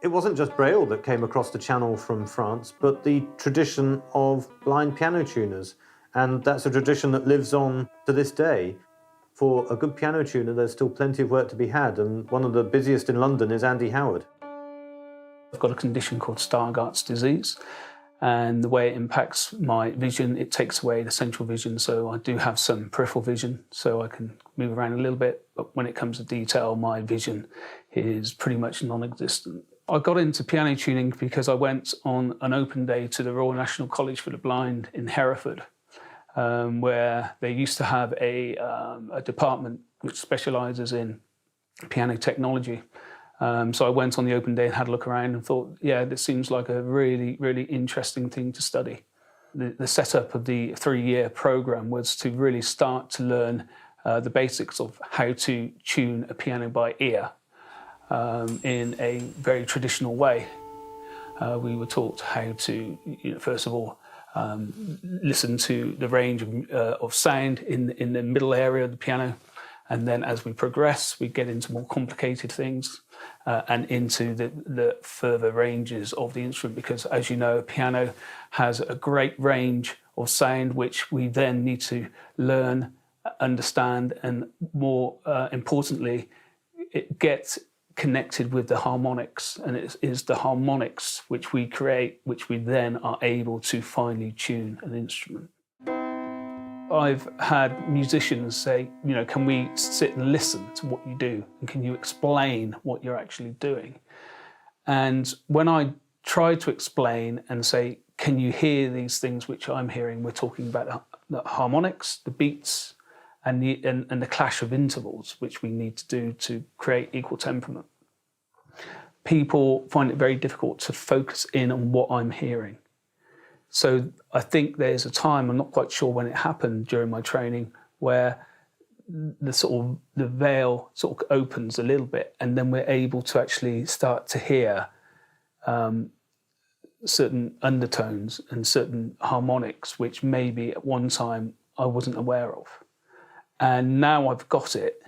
It wasn't just Braille that came across the channel from France, but the tradition of blind piano tuners. And that's a tradition that lives on to this day. For a good piano tuner, there's still plenty of work to be had, and one of the busiest in London is Andy Howard. I've got a condition called Stargardt's disease, and the way it impacts my vision, it takes away the central vision, so I do have some peripheral vision, so I can move around a little bit, but when it comes to detail, my vision is pretty much non-existent. I got into piano tuning because I went on an open day to the Royal National College for the Blind in Hereford, where they used to have a department which specialises in piano technology. So I went on the open day and had a look around and thought, yeah, this seems like a really, really interesting thing to study. The setup of the 3-year programme was to really start to learn the basics of how to tune a piano by ear in a very traditional way. We were taught how to, first of all, listen to the range of sound in the middle area of the piano, and then as we progress, we get into more complicated things and into the further ranges of the instrument, because as you know, a piano has a great range of sound which we then need to learn, understand, and more importantly, it gets connected with the harmonics, and it is the harmonics which we create, which we then are able to finely tune an instrument. I've had musicians say, can we sit and listen to what you do, and can you explain what you're actually doing? And when I try to explain and say, can you hear these things which I'm hearing, we're talking about the harmonics, the beats, and the clash of intervals which we need to do to create equal temperament. People find it very difficult to focus in on what I'm hearing. So I think there's a time, I'm not quite sure when it happened during my training, where the veil sort of opens a little bit, and then we're able to actually start to hear certain undertones and certain harmonics which maybe at one time I wasn't aware of. And now I've got it,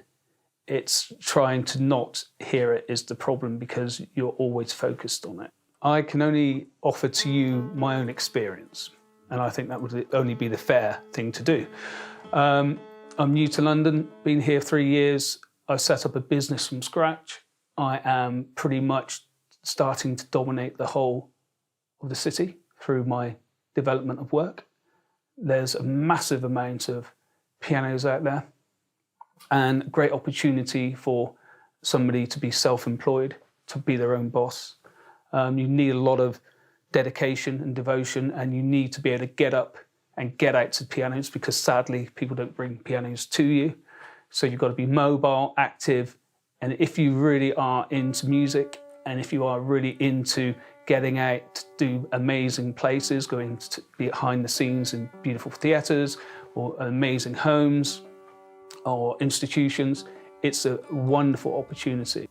it's trying to not hear it is the problem, because you're always focused on it. I can only offer to you my own experience, and I think that would only be the fair thing to do. I'm new to London, been here 3 years. I've set up a business from scratch. I am pretty much starting to dominate the whole of the city through my development of work. There's a massive amount of pianos out there, and great opportunity for somebody to be self-employed, to be their own boss. You need a lot of dedication and devotion, and you need to be able to get up and get out to pianos, because sadly people don't bring pianos to you. So you've got to be mobile, active, and if you really are into music, and if you are really into getting out to do amazing places, going to be behind the scenes in beautiful theatres or amazing homes or institutions, it's a wonderful opportunity.